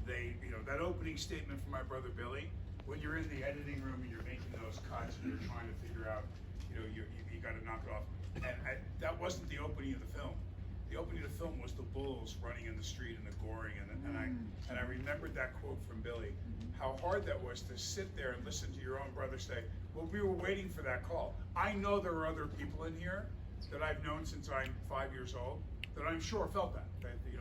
that opening statement from my brother Billy, when you're in the editing room and you're making those cuts and you're trying to figure out, you got to knock it off. And that wasn't the opening of the film. The opening of the film was the bulls running in the street and the goring, and I remembered that quote from Billy, how hard that was to sit there and listen to your own brother say, well, we were waiting for that call. I know there are other people in here that I've known since I'm 5 years old that I'm sure felt that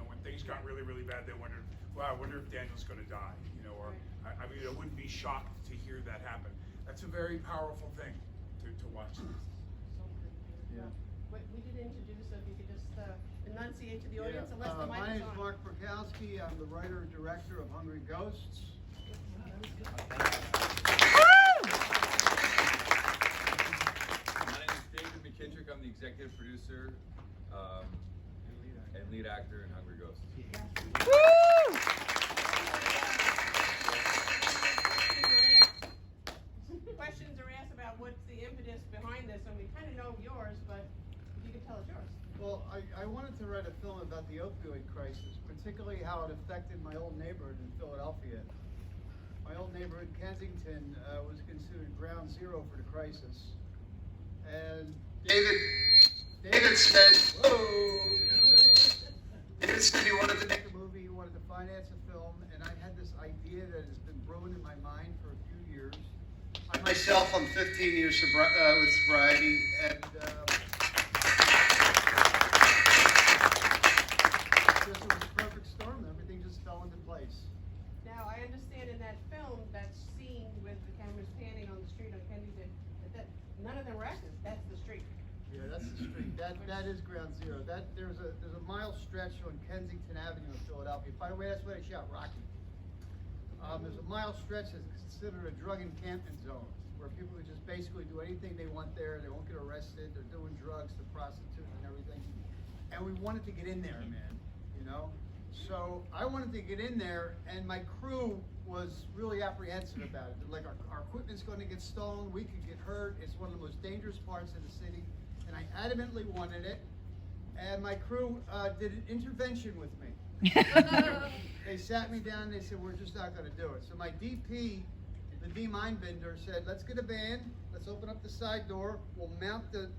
when things got really, really bad, they wondered, wow, I wonder if Daniel's going to die, or I mean, I wouldn't be shocked to hear that happen. That's a very powerful thing to watch. Yeah. But we did introduce, so if you could just enunciate to the audience, unless the mic is on. My name is Borkowski. I'm the writer and director of Hungry Ghosts. My name is David McKittrick. I'm the executive producer and lead actor in Hungry Ghosts. Questions are asked about what's the impetus behind this, and we kind of know yours, but if you can tell us yours. Well, I wanted to write a film about the opioid crisis, particularly how it affected my old neighborhood in Philadelphia. My old neighborhood, Kensington, was considered ground zero for the crisis. And David said, David said he wanted to make a movie, he wanted to finance a film, and I had this idea that has been brewing in my mind for a few years. I myself, I'm 15 years with sobriety, and it was a perfect storm. Everything just fell into place. Now, I understand in that film, that scene with the cameras panning on the street on Kensington, that none of them were actors. That's the street. Yeah, that's the street. That is ground zero. There's a mile stretch on Kensington Avenue in Philadelphia. By the way, that's where they shot Rocky. There's a mile stretch that's considered a drug encampment zone, where people can just basically do anything they want there. They won't get arrested. They're doing drugs, they're prostituting and everything. And we wanted to get in there, man. So I wanted to get in there, and my crew was really apprehensive about it. They're like, our equipment's going to get stolen. We could get hurt. It's one of the most dangerous parts of the city. And I adamantly wanted it. And my crew did an intervention with me. They sat me down and they said, we're just not going to do it. So my DP, the D-Mindbender, said, let's get a van, let's open up the side door, we'll mount the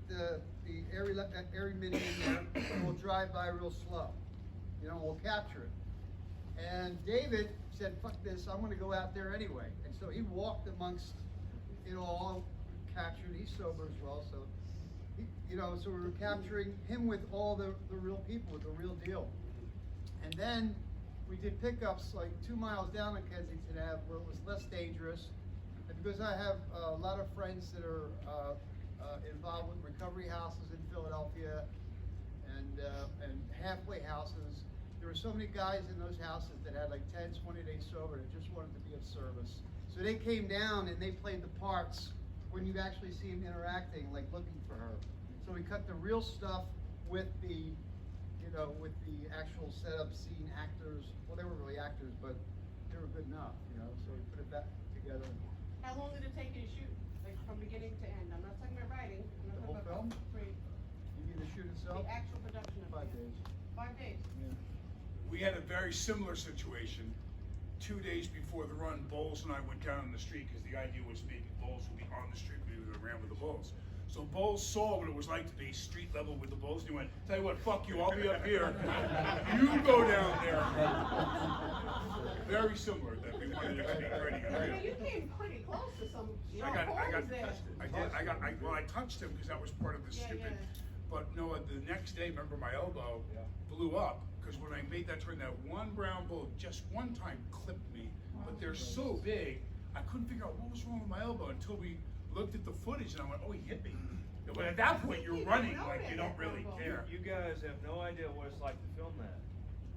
Airy Mini in there, and we'll drive by real slow. We'll capture it. And David said, fuck this, I'm going to go out there anyway. And so he walked amongst it all, captured, he's sober as well, so so we were capturing him with all the real people, with the real deal. And then we did pickups like 2 miles down on Kensington Ave where it was less dangerous. And because I have a lot of friends that are involved with recovery houses in Philadelphia and halfway houses, there were so many guys in those houses that had like 10, 20 days sober that just wanted to be of service. So they came down and they played the parts when you actually see them interacting, like looking for her. So we cut the real stuff with the with the actual setup scene actors. Well, they weren't really actors, but they were good enough, so we put it back together. How long did it take you to shoot, like from beginning to end? I'm not talking about writing. I'm The whole not talking film? about You mean the shoot itself? the actual production of 5 it. days. 5 days. Yeah. We had a very similar situation 2 days before the run. Bowles and I went down on the street because the idea was maybe Bowles would be on the street when we ran with the Bulls. So Bowles saw what it was like to be street level with the Bulls, and he went, tell you what, fuck you, I'll be up here. You go down there. Very similar, that we wanted to be ready. You came pretty close to some I got there. tested. I touched him because that was part of the stupid. But no, the next day, remember my elbow blew up because when I made that turn, that one brown bull just one time clipped me. But they're so big, I couldn't figure out what was wrong with my elbow until we looked at the footage and I went, oh, he hit me. But at that point, you're running like you don't really care. You guys have no idea what it's like to film that,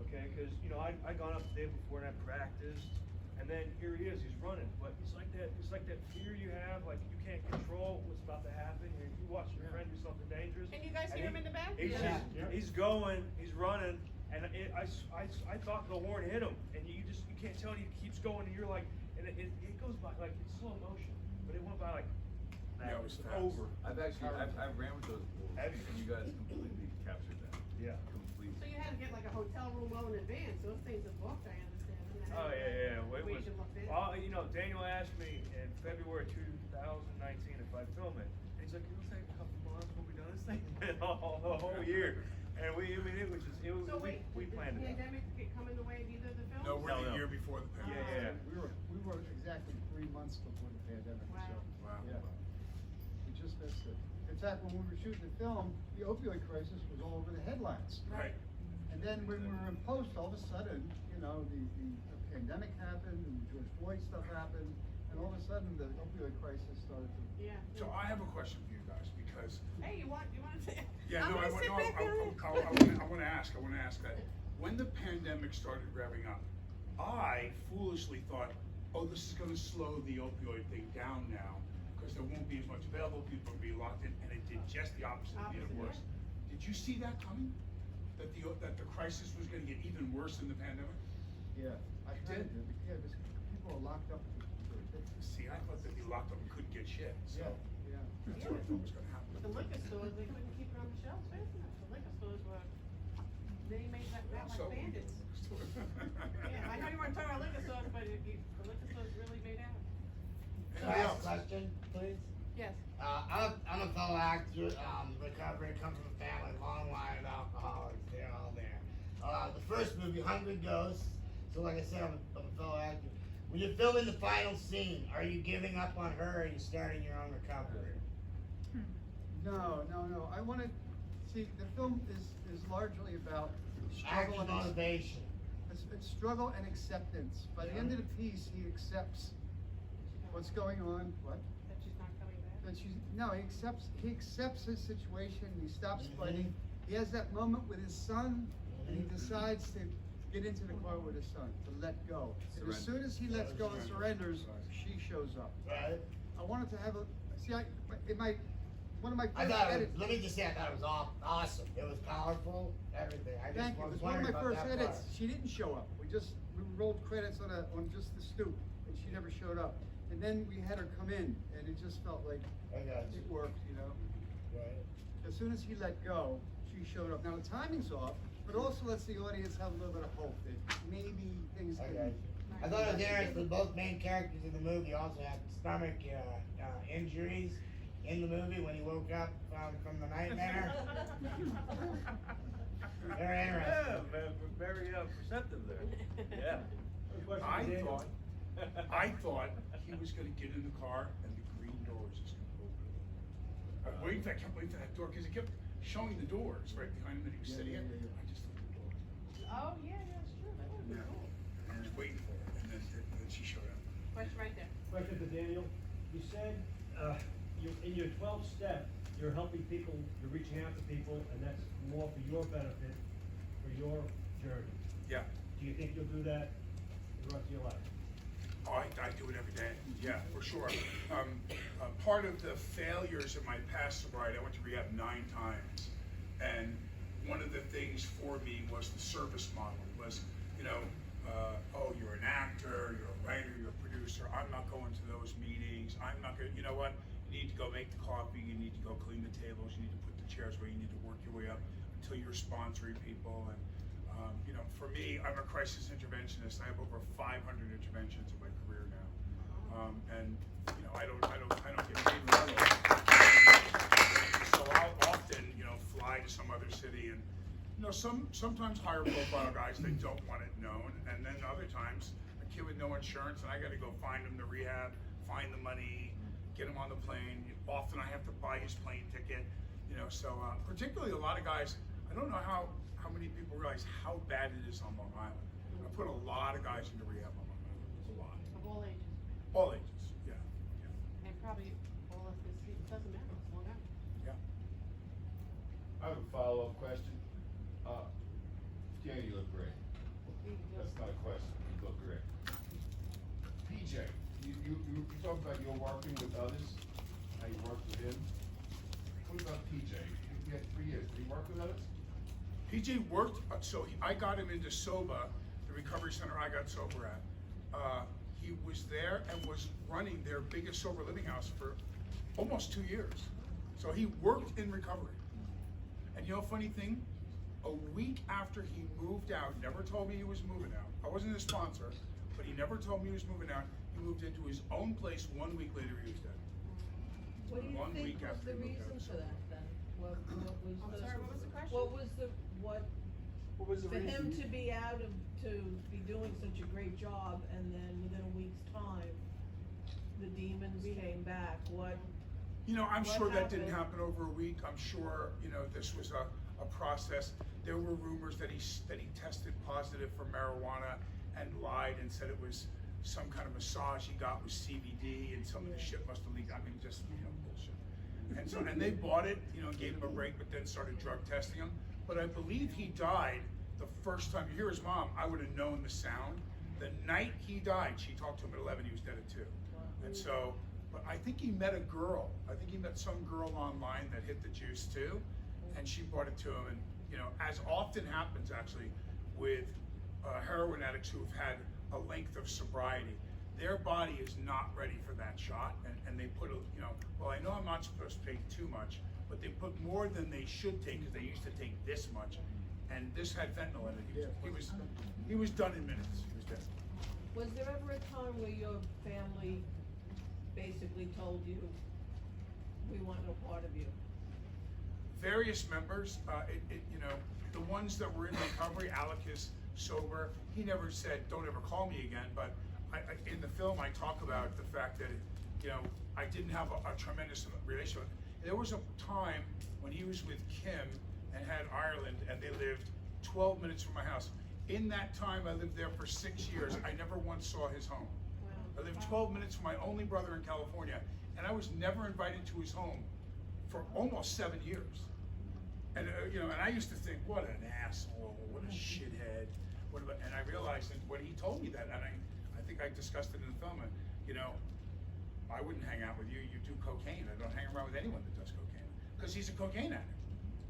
okay? Because I gone up the day before and I practiced, and then here he is, he's running. But it's like that fear you have, like you can't control what's about to happen. You watch your friend do something dangerous. Can you guys hear him in the back? He's going, he's running, and I thought the horn hit him, and you can't tell. He keeps going, and you're like, and it goes by like it's slow motion, but it went by like. Yeah, it was over. I've ran with those bulls, and you guys completely captured that. Yeah. Completely. So you had to get like a hotel room well in advance. Those things are booked, I understand. Oh yeah. we was, should look in. you know, Daniel asked me in February 2019 if I'd film it. And he's like, it'll take a couple months when we done this thing, the whole year. And I mean, it was just, So wait, we did planned the it out. pandemic come in the way of either of the films? No, we're No, the no. year before the pandemic. Yeah. We were exactly 3 months before the pandemic, Wow. so. Wow. Yeah. We just missed it. In fact, when we were shooting the film, the opioid crisis was all over the headlines. Right. And then when we were in post, all of a sudden, you know, the pandemic happened and the George Floyd stuff happened, and all of a sudden the opioid crisis started to. Yeah. So I have a question for you guys, because, Hey, you want to say? yeah, no, I I'm want, gonna no, sit back I want to ask that. When the pandemic started revving up, I foolishly thought, oh, this is gonna slow the opioid thing down now, because there won't be as much available, people will be locked in, and it did just the opposite, it made it worse. Did you see that coming? That the crisis was gonna get even worse in the pandemic? Yeah, I did? did. Yeah, because people are locked up. See, I thought they'd be locked up and couldn't get shit, so. Yeah. That's what I thought was gonna happen. But the liquor stores, they couldn't keep it on the shelves fast enough. The liquor stores were, they made that So- like bandits. Yeah, I know you weren't talking about liquor stores, but the liquor stores really made out. Can I ask a question, please? Yes. I'm a fellow actor, recovering, come from a family, long line of alcoholics, they're all there. The first movie, Hungry Ghosts, so like I said, I'm a fellow actor. When you're filming the final scene, are you giving up on her or are you starting your own recovery? No. I want to see the film is largely about struggle Action motivation. It's struggle and acceptance. By the end of the piece, he accepts what's going on. What? That she's not coming back. That he accepts his situation. He stops Mhm. fighting. He has that moment with his son, and he decides to get into the car with his son to let go. And as soon as he lets go and surrenders, she shows up. Right? I wanted to have a one of my I first thought it edits. was, let me just say, I thought it was awesome. It was powerful, everything. I just Thank you. It was was one of wondering my about first that edits. part. She didn't show up. We rolled credits on just the stoop, and she never showed up. And then we had her come in, and it just felt like I got you. it worked, you know. Right. As soon as he let go, she showed up. Now the timing's off, but also lets the audience have a little bit of hope that maybe things I can. got you. I thought it was interesting, both main characters in the movie also had stomach injuries in the movie when he woke up from the nightmare. Very Yeah, interesting. very perceptive there. Yeah. I thought he was gonna get in the car and the green door was just gonna open. I kept waiting for that door, because he kept showing the doors right behind him that he was sitting in. I just thought the door was gonna Oh, yeah, that's true. That would be Yeah. cool. open. I was waiting for it, and then she showed up. Question right there. Question for Daniel. You said, in your 12th step, you're helping people, you're reaching out to people, and that's more for your benefit, for your journey. Yeah. Do you think you'll do that the rest of your life? Oh, I do it every day, yeah, for sure. Part of the failures of my past sobriety, I went to rehab 9 times. And one of the things for me was the service model, was, you know, oh, you're an actor, you're a writer, you're a producer, I'm not going to those meetings, I'm not gonna, you know what? You need to go make the coffee, you need to go clean the tables, you need to put the chairs where you need to work your way up until you're sponsoring people. And you know, for me, I'm a crisis interventionist. I have over 500 interventions in my career now, and you know, I don't get paid for it. So I'll often, you know, fly to some other city, and you know, sometimes higher profile guys, they don't want it known, and then other times a kid with no insurance, and I got to go find him to rehab, find the money, get him on the plane. Often I have to buy his plane ticket, you know. So particularly a lot of guys, I don't know how many people realize how bad it is on Long Island. I put a lot of guys into rehab on Long Island. It's a lot. Of all ages. All ages, yeah. And probably all of this, it doesn't matter, it's long out. I have a follow-up question. Danny, you look great. That's not a question, you look great. PJ, you talk about you're working with others, how you work with him. What about PJ? He had 3 years, did he work with others? PJ worked, I got him into SOBA, the recovery center I got sober at. He was there and was running their biggest sober living house for almost 2 years. So he worked in recovery. And you know, funny thing, a week after he moved out, never told me he was moving out, I wasn't his sponsor, but he never told me he was moving out. He moved into his own place 1 week later, he was dead. What do you 1 think week was after the he moved reason out. for that then? What was I'm the? sorry, what was the question? What was the, What was the for him reason? to be to be doing such a great job and then within a week's time, the demons came back, what? You know, I'm What sure that didn't happened? happen over a week. I'm sure, you know, this was a process. There were rumors that he tested positive for marijuana and lied and said it was some kind of massage he got with CBD and some of the shit must have leaked. I mean, just, you know, bullshit. And so, and they bought it, you know, gave him a break, but then started drug testing him. But I believe he died the first time. You hear his mom, I would have known the sound. The night he died, she talked to him at 11, he was dead at 2. And so, but I think he met a girl. I think he met some girl online that hit the juice too, and she brought it to him. And you know, as often happens actually with heroin addicts who have had a length of sobriety, their body is not ready for that shot, and they put a, you know, well, I know I'm not supposed to take too much, but they put more than they should take because they used to take this much, and this had fentanyl in it. He was done in minutes. He was dead. Was there ever a time where your family basically told you, we want no part of you? Various members, you know, the ones that were in recovery, Alec is sober. He never said, don't ever call me again, but in the film I talk about the fact that, you know, I didn't have a tremendous relationship. There was a time when he was with Kim and had Ireland, and they lived 12 minutes from my house. In that time, I lived there for 6 years. I never once saw his home. I lived 12 minutes from my only brother in California, and I was never invited to his home for almost 7 years. And you know, and I used to think, what an asshole, what a shithead. And I realized that when he told me that, and I think I discussed it in the film, and, you know, I wouldn't hang out with you. You do cocaine. I don't hang around with anyone that does cocaine because he's a cocaine addict.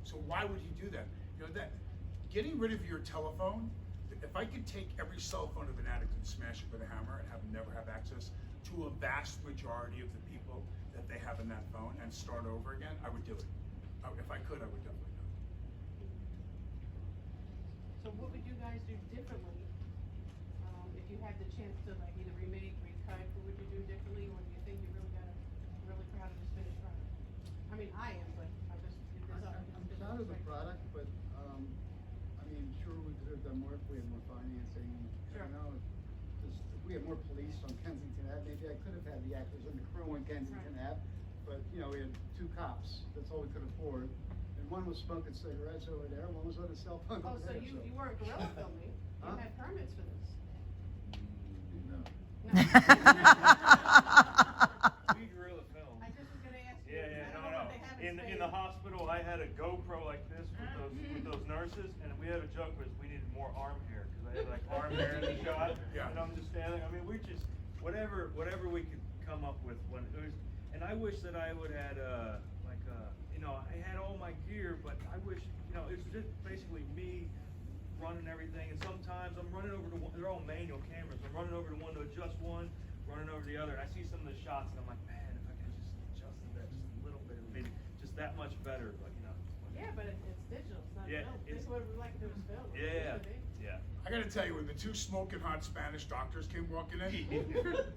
So why would he do that? You know, that getting rid of your telephone. If I could take every cell phone of an addict and smash it with a hammer and have them never have access to a vast majority of the people that they have in that phone and start over again, I would do it. If I could, I would definitely do it. So what would you guys do differently, if you had the chance to like either remake, recut, what would you do differently, or do you think you're really proud of this finished product? I mean, I am, but I'm just, I'm proud of the product, but, I mean, sure, we could have done more if we had more financing. Sure. You know, just, if we had more police on Kensington Ave, maybe I could have had the actors and the crew on Kensington Ave. But, you know, we had 2 cops, that's all we could afford. And one was smoking cigarettes over there, one was on his cell phone Oh, over so there. you weren't guerrilla filming, you Huh? had permits for this? No. No. We guerrilla film. I just was gonna ask you. Yeah, I don't no. know what they have In Spain. the hospital, I had a GoPro like this with those nurses, and we had a joke was we needed more arm hair because I had like arm hair in the shot, Yeah. and I'm just standing. I mean, we just whatever we could come up with when it was. And I wish that I would had you know, I had all my gear, but I wish, you know, it's just basically me running everything. And sometimes I'm running over to one. They're all manual cameras. I'm running over to one to adjust one, running over to the other. And I see some of the shots, and I'm like, man, if I could just adjusted that just a little bit, maybe just that much better. But you know. Yeah, but it's digital, it's not Yeah, film. it's- This is what it was like if it was film. Yeah, yeah. I gotta tell you, when the 2 smoking hot Spanish doctors came walking in,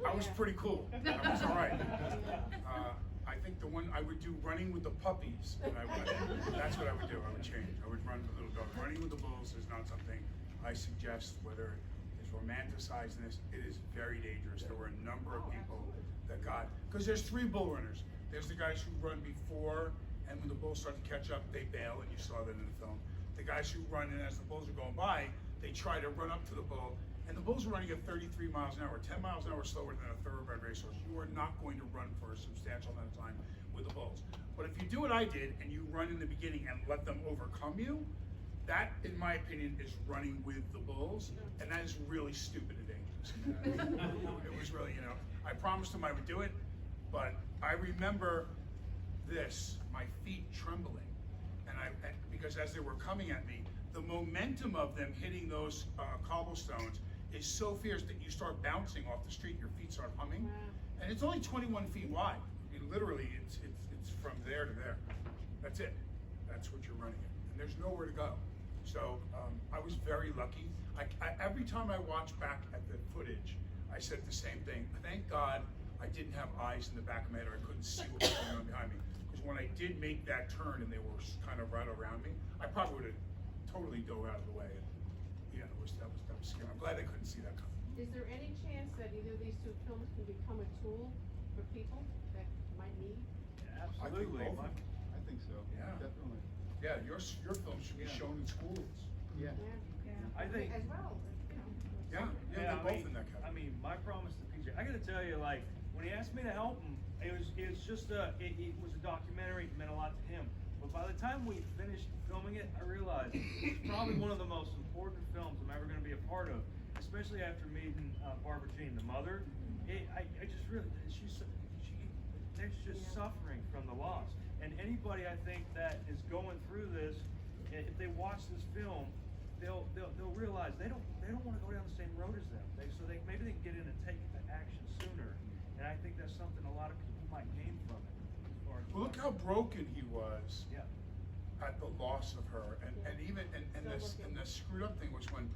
I was pretty cool. I was all right. I think the one I would do running with the puppies, and that's what I would do. I would change. I would run with little dogs. Running with the bulls is not something I suggest, whether it's romanticizing this. It is very dangerous. There were a number of people that got, because there's 3 bull runners. There's the guys who run before, and when the bulls start to catch up, they bail, and you saw that in the film. The guys who run, and as the bulls are going by, they try to run up to the bull, and the bulls are running at 33 miles an hour, 10 miles an hour slower than a thoroughbred racehorse. You are not going to run for a substantial amount of time with the bulls. But if you do what I did, and you run in the beginning and let them overcome you, that, in my opinion, is running with the bulls, and that is really stupid and dangerous. It was really, you know, I promised them I would do it, but I remember this, my feet trembling, and because as they were coming at me, the momentum of them hitting those cobblestones is so fierce that you start bouncing off the street, your feet start humming, and it's only 21 feet wide. I mean, literally, it's from there to there. That's it. That's what you're running at, and there's nowhere to go. So I was very lucky. Every time I watch back at the footage, I said the same thing. Thank God I didn't have eyes in the back of my head, or I couldn't see what was going on behind me. Because when I did make that turn and they were kind of right around me, I probably would have totally dove out of the way. And, yeah, that was scary. I'm glad I couldn't see that coming. Is there any chance that either of these two films can become a tool for people that might need? Absolutely. both of them. I think so, Yeah. definitely. Yeah, your film should be Yeah. shown in schools. Yeah. I think. As well, you know. Yeah, they're both in that category. I mean, my promise to PJ, I gotta tell you, like, when he asked me to help him, it was just it was a documentary, it meant a lot to him. But by the time we finished filming it, I realized it's probably one of the most important films I'm ever gonna be a part of, especially after meeting Barbara Jean, the mother. I just really, there's just suffering from the loss. And anybody, I think, that is going through this, if they watch this film, they'll realize they don't want to go down the same road as them. Maybe they can get in and take action sooner. And I think that's something a lot of people might gain from it. Well, look how broken he was Yeah. at the loss of her, and even the screwed up thing was when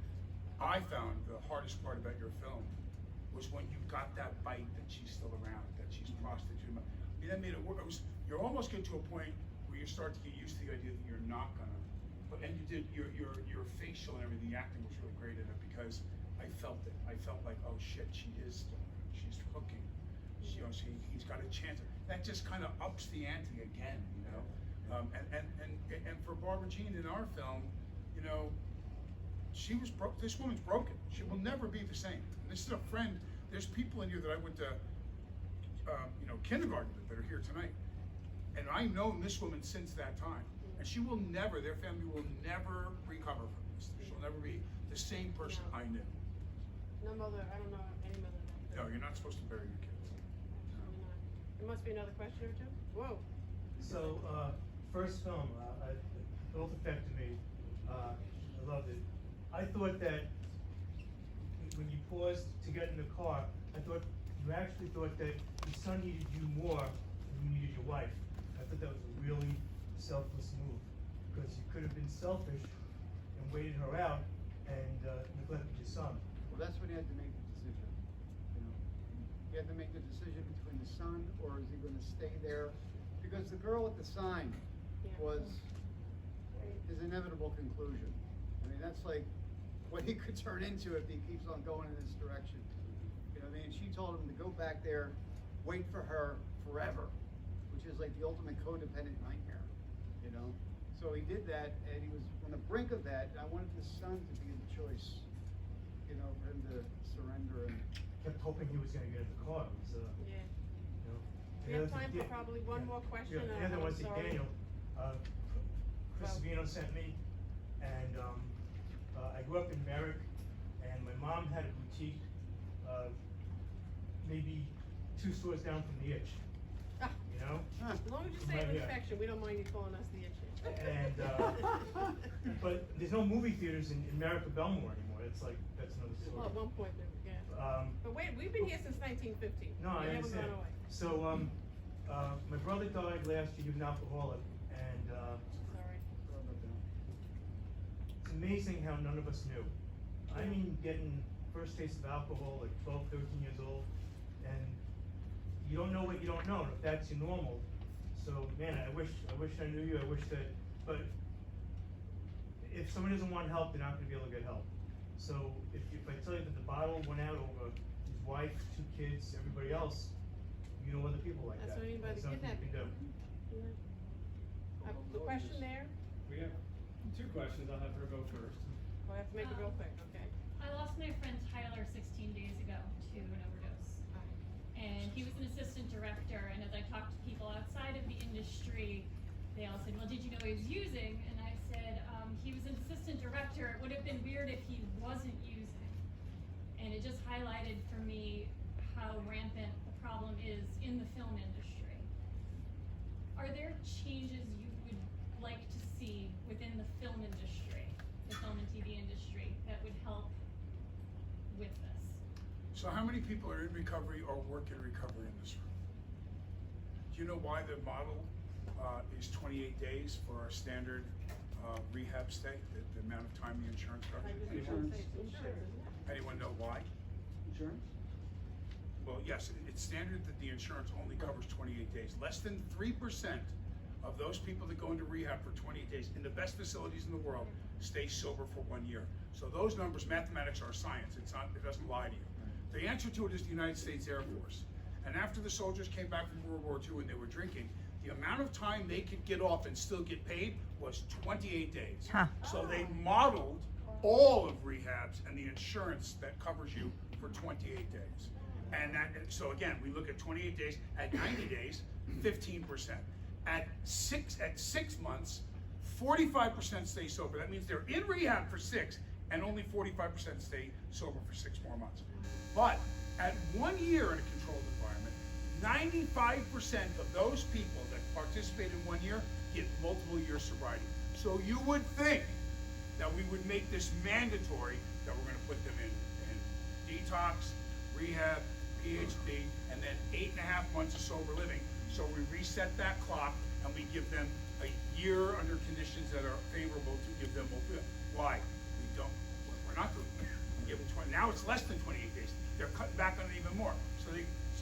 I found the hardest part about your film was when you got that bite that she's still around, that she's prostituted. I mean, that made it work. You're almost getting to a point where you start to get used to the idea that you're not gonna. And you did your facial and everything. The acting was really great in it because I felt it. I felt like, oh shit, she is still around. She's hooking. He's got a chance. That just kind of ups the ante again, you know. And for Barbara Jean in our film, you know, she was broke. This woman's broken. She will never be the same. And this is a friend. There's people in here that I went to, kindergarten with that are here tonight, and I known this woman since that time. And she will never. Their family will never recover from this. She'll never be the same person I knew. No mother, I don't know any mother that. No, you're not supposed to bury your kids. Absolutely not. There must be another question or two? Whoa. So, first film, both affected me. I loved it. I thought that when you paused to get in the car, you actually thought that your son needed you more than you needed your wife. I thought that was a really selfless move, because you could have been selfish and waited her out and neglected your son. Well, that's when he had to make the decision, you know. He had to make the decision between the son, or is he gonna stay there? Because the girl with the sign was his inevitable conclusion. I mean, that's like what he could turn into if he keeps on going in this direction. You know what I mean? She told him to go back there, wait for her forever, which is like the ultimate codependent nightmare, you know? So he did that, and he was on the brink of that, and I wanted his son to be the choice, you know, for him to surrender and. Kept hoping he was gonna get in the car. It was, Yeah. you know. We have time for probably one more question. Yeah, the other I'm one's to sorry. Daniel. Chris Savino sent me, and I grew up in Merrick, and my mom had a boutique, maybe 2 stores down from the Itch, Ah, you know? as long as you say Right here. infection, we don't mind you calling us the itch. And, but there's no movie theaters in Merrick or Belmore anymore. It's like, that's another story. Well, at one point, yeah. But wait, we've been here since 1950. No, I We haven't understand. gone away. So, my brother died last year. He was an alcoholic, and Sorry. it's amazing how none of us knew. I mean, getting first taste of alcohol like 12, 13 years old, and you don't know what you don't know. If that's your normal, so man, I wish I knew you. I wish that, but if someone doesn't want help, they're not going to be able to get help. So if I tell you that the bottle went out over his wife, 2 kids, everybody else, you know other people like That's that. what I mean by the There's nothing you can do. The question there, We have 2 questions, I'll have her go first. we'll have to make it real quick, okay? I lost my friend Tyler 16 days ago to an overdose. And he was an assistant director, and as I talked to people outside of the industry, they all said, well, did you know he was using? And I said, he was an assistant director. It would have been weird if he wasn't using. And it just highlighted for me how rampant the problem is in the film industry. Are there changes you would like to see within the film industry, the film and TV industry, that would help with this? So how many people are in recovery or work in recovery in this room? Do you know why the model is 28 days for our standard rehab stay, the amount of time the insurance I covers? just was gonna say it's insurance, isn't it? Anyone know why? Insurance? Well, yes, it's standard that the insurance only covers 28 days. Less than 3% of those people that go into rehab for 28 days in the best facilities in the world stay sober for 1 year. So those numbers, mathematics are science. It's not, it doesn't lie to you. The answer to it is the United States Air Force. And after the soldiers came back from World War II and they were drinking, the amount of time they could get off and still get paid was 28 days. So they modeled all of rehabs and the insurance that covers you for 28 days. And so again, we look at 28 days, at 90 days, 15%. At six months, 45% stay sober. That means they're in rehab for 6 and only 45% stay sober for 6 more months. But at 1 year in a controlled environment, 95% of those people that participate in 1 year get multiple years sobriety. So you would think that we would make this mandatory, that we're gonna put them in detox, rehab, PhD, and then 8.5 months of sober living. So we reset that clock and we give them a year under conditions that are favorable to give them opiate. Why? We don't. We're not doing it. We give them 20. Now it's less than 28 days. They're cutting back on it even more. So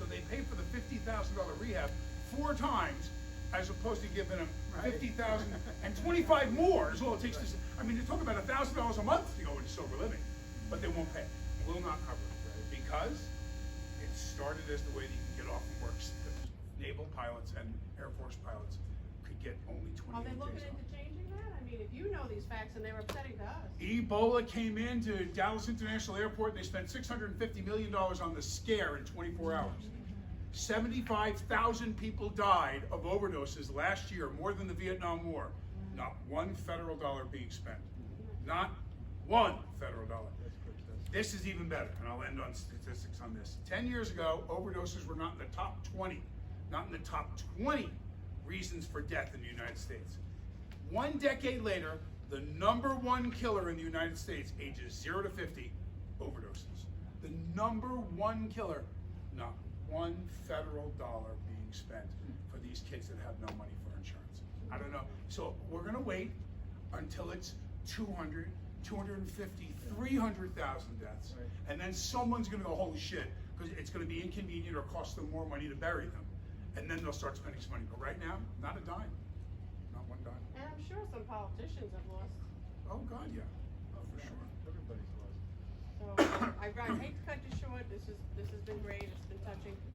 they pay for the $50,000 rehab 4 times, as opposed to giving them $50,000 and 25 more is all it takes to. I mean, they're talking about $1,000 a month to go into sober living, but they won't pay. Will not cover it because it started as the way that you can get off from work. Naval pilots and Air Force pilots could get only 28 Are they looking days off. into changing that? I mean, if you know these facts and they're upsetting to us. Ebola came into Dallas International Airport and they spent $650 million on the scare in 24 hours. 75,000 people died of overdoses last year, more than the Vietnam War. Not one federal dollar being spent. Not one federal dollar. This is even better, and I'll end on statistics on this. 10 years ago, overdoses were not in the top 20, not in the top 20 reasons for death in the United States. 1 decade later, the #1 killer in the United States, ages 0 to 50, overdoses. The #1 killer, not one federal dollar being spent for these kids that have no money for insurance. I don't know. So we're gonna wait until it's 200, 250, 300,000 deaths. Right. And then someone's gonna go, holy shit, because it's gonna be inconvenient or cost them more money to bury them. And then they'll start spending some money. But right now, not a dime. Not one dime. And I'm sure some politicians have lost. Oh, God, yeah. Oh, for sure. Everybody's lost. So I hate to cut you short. This has been great. It's been touching.